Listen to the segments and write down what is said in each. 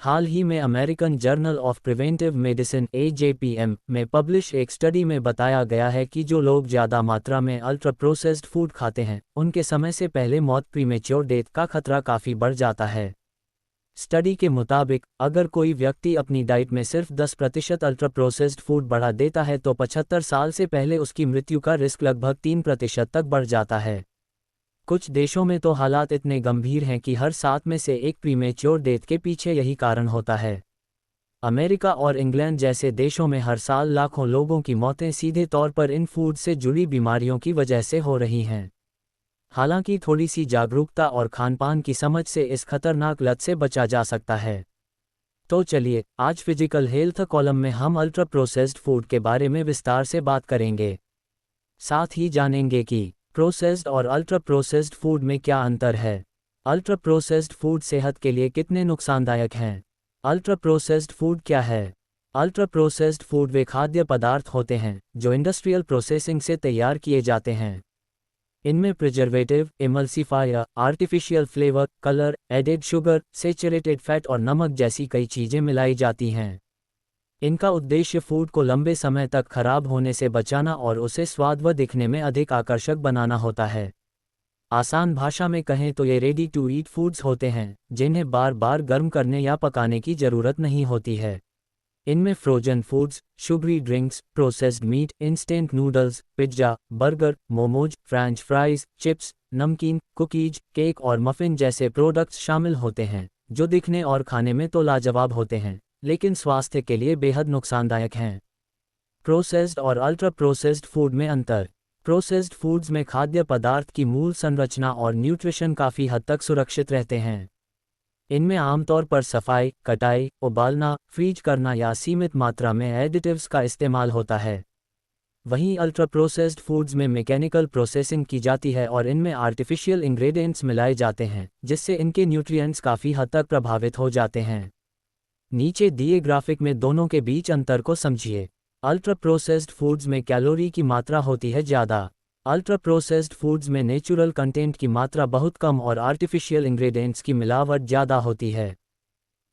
हाल ही में American journal of preventive medicine AJPM में publish एक स्टडी में बताया गया है कि जो लोग ज़्यादा मात्रा में अल्ट्रा प्रोसेस्ड फूड खाते हैं उनके समय से पहले मौत प्रीमेच्योर डेथ का खतरा काफ़ी बढ़ जाता है। स्टडी के मुताबिक अगर कोई व्यक्ति अपनी डाइट में सिर्फ 10% अल्ट्रा प्रोसेस्ड फूड बढ़ा देता है तो 75 साल से पहले उसकी मृत्यु का रिस्क लगभग 3% तक बढ़ जाता है। कुछ देशों में तो हालात इतने गंभीर हैं कि हर 7 में से एक प्रीमेच्योर डेथ के पीछे यही कारण होता है। अमेरिका और इंग्लैंड जैसे देशों में हर साल लाखों लोगों की मौतें सीधे तौर पर इन फूड से जुड़ी बीमारियों की वजह से हो रही हैं। हालांकि थोड़ी सी जागरूकता और खानपान की समझ से इस खतरनाक लत से बचा जा सकता है। तो चलिए, आज फिजिकल हेल्थ कॉलम में हम अल्ट्रा प्रोसेस्ड फूड के बारे में विस्तार से बात करेंगे। साथ ही जानेंगे कि प्रोसेस्ड और अल्ट्रा प्रोसेस्ड फूड में क्या अंतर है, अल्ट्रा प्रोसेस्ड फूड सेहत के लिए कितने नुकसानदायक हैं, अल्ट्रा प्रोसेस्ड फूड क्या है। अल्ट्रा प्रोसेस्ड फूड वे खाद्य पदार्थ होते हैं जो इंडस्ट्रियल प्रोसेसिंग से तैयार किए जाते हैं। इनमें preservative, emulsifier, artificial flavour, colour, added sugar, saturated fat और नमक जैसी कई चीज़ें मिलाई जाती हैं। इनका उद्देश्य फूड को लंबे समय तक खराब होने से बचाना और उसे स्वाद व दिखने में अधिक आकर्षक बनाना होता है। आसान भाषा में कहें तो ये रेडी टू ईट फूड्स होते हैं जिन्हें बार बार गर्म करने या पकाने की ज़रूरत नहीं होती है। इनमें frozen foods, sugary drinks, processed meat, instant noodles, pizza, burger, momos, French fries, chips, नमकीन, कुकीज, केक और मफ़िन जैसे प्रोडक्ट्स शामिल होते हैं जो दिखने और खाने में तो लाजवाब होते हैं लेकिन स्वास्थ्य के लिए बेहद नुकसानदायक हैं। प्रोसेस्ड और अल्ट्रा प्रोसेस्ड फूड में अंतर। प्रोसेस्ड फूड्स में खाद्य पदार्थ की मूल संरचना और न्यूट्रिशन काफ़ी हद तक सुरक्षित रहते हैं। इनमें आमतौर पर सफाई, कटाई, उबालना, फ्रीज करना या सीमित मात्रा में एडिटिव्स का इस्तेमाल होता है। वहीं अल्ट्रा प्रोसेस्ड फूड्स में मैकेनिकल प्रोसेसिंग की जाती है और इनमें आर्टिफिशियल इंग्रेडिएंट्स मिलाए जाते हैं जिससे इनके न्यूट्रिएंट्स काफ़ी हद तक प्रभावित हो जाते हैं। नीचे दिए ग्राफिक में दोनों के बीच अंतर को समझिए। अल्ट्रा प्रोसेस्ड फूड्स में कैलोरी की मात्रा होती है ज़्यादा। अल्ट्रा प्रोसेस्ड फूड्स में नेचुरल कंटेंट की मात्रा बहुत कम और आर्टिफिशियल इंग्रेडिएंट्स की मिलावट ज़्यादा होती है।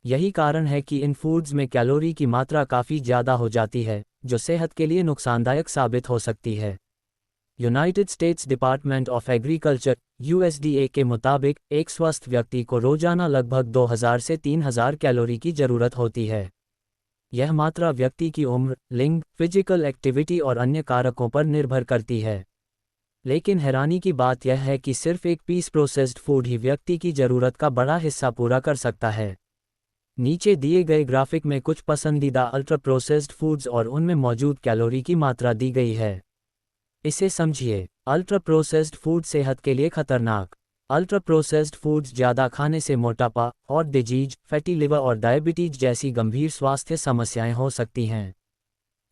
यही कारण है कि इन फूड्स में कैलोरी की मात्रा काफ़ी ज़्यादा हो जाती है जो सेहत के लिए नुकसानदायक साबित हो सकती है। United states department of agriculture USDA के मुताबिक एक स्वस्थ व्यक्ति को रोजाना लगभग 2000 से 3000 कैलोरी की ज़रूरत होती है। यह मात्रा व्यक्ति की उम्र, लिंग, फिजिकल एक्टिविटी और अन्य कारकों पर निर्भर करती है। लेकिन हैरानी की बात यह है कि सिर्फ एक पीस प्रोसेस्ड फूड ही व्यक्ति की ज़रूरत का बड़ा हिस्सा पूरा कर सकता है। नीचे दिए गए ग्राफिक में कुछ पसंदीदा अल्ट्रा प्रोसेस्ड फूड्स और उनमें मौजूद कैलोरी की मात्रा दी गई है। इसे समझिए। अल्ट्रा प्रोसेस्ड फूड सेहत के लिए खतरनाक। अल्ट्रा प्रोसेस्ड फूड्स ज़्यादा खाने से मोटापा, हार्ट डिजीज, फैटी लिवर और डायबिटीज जैसी गंभीर स्वास्थ्य समस्याएं हो सकती हैं।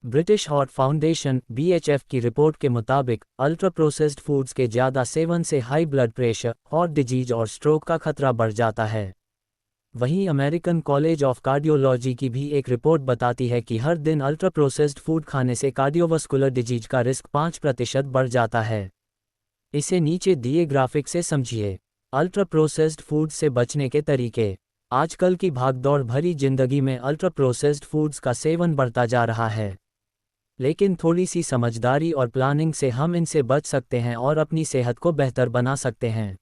ब्रिटिश हार्ट फाउंडेशन BHF की रिपोर्ट के मुताबिक अल्ट्रा प्रोसेस्ड फूड्स के ज़्यादा सेवन से high blood pressure, heart disease और स्ट्रोक का खतरा बढ़ जाता है। वहीं अमेरिकन कॉलेज ऑफ कार्डियोलॉजी की भी एक रिपोर्ट बताती है कि हर दिन अल्ट्रा प्रोसेस्ड फूड खाने से कार्डियोवास्कुलर डिजीज का रिस्क 5% बढ़ जाता है। इसे नीचे दिए ग्राफिक से समझिए। अल्ट्रा प्रोसेस्ड फूड से बचने के तरीके। आजकल की भागदौड़ भरी जिंदगी में अल्ट्रा प्रोसेस्ड फूड्स का सेवन बढ़ता जा रहा है, लेकिन थोड़ी सी समझदारी और प्लानिंग से हम इनसे बच सकते हैं और अपनी सेहत को बेहतर बना सकते हैं।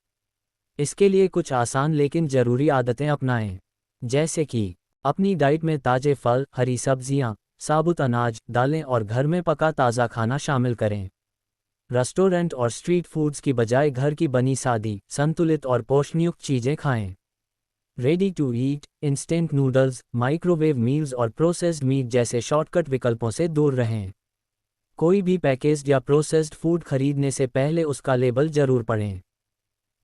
इसके लिए कुछ आसान लेकिन ज़रूरी आदतें अपनाएं, जैसे कि अपनी डाइट में ताज़े फल, हरी सब्जियां, साबुत अनाज, दालें और घर में पका ताज़ा खाना शामिल करें। रेस्टोरेंट और स्ट्रीट फूड्स की बजाय घर की बनी सादी, संतुलित और पोषणयुक्त चीज़ें खाएं। Ready to eat, instant noodles, microwave meals और प्रोसेस्ड मीट जैसे शॉर्टकट विकल्पों से दूर रहें। कोई भी पैकेज्ड या प्रोसेस्ड फूड खरीदने से पहले उसका लेबल जरूर पढ़ें।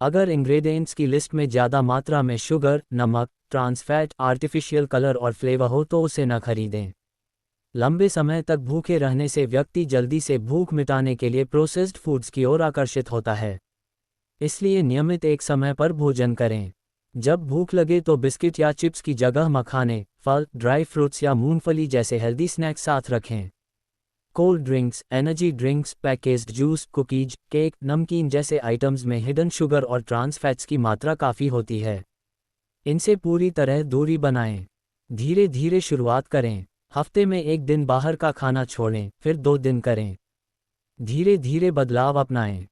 अगर इंग्रेडिएंट्स की लिस्ट में ज़्यादा मात्रा में शुगर, नमक, ट्रांस फैट, आर्टिफिशियल कलर और फ्लेवर हो तो उसे न खरीदें। लंबे समय तक भूखे रहने से व्यक्ति जल्दी से भूख मिटाने के लिए प्रोसेस्ड फूड्स की ओर आकर्षित होता है। इसलिए नियमित एक समय पर भोजन करें। जब भूख लगे तो बिस्किट या चिप्स की जगह मखाने, फल, ड्राई फ्रूट्स या मूंगफली जैसे हेल्दी स्नैक्स साथ रखें। Cold drinks, energy drinks, packaged juice, cookies, cake, नमकीन जैसे आइटम्स में हिडन शुगर और ट्रांस फैट्स की मात्रा काफ़ी होती है। इनसे पूरी तरह दूरी बनाएं। धीरे धीरे शुरुआत करें। हफ्ते में 1 दिन बाहर का खाना छोड़ें, फिर 2 दिन करें। धीरे धीरे बदलाव अपनाएं।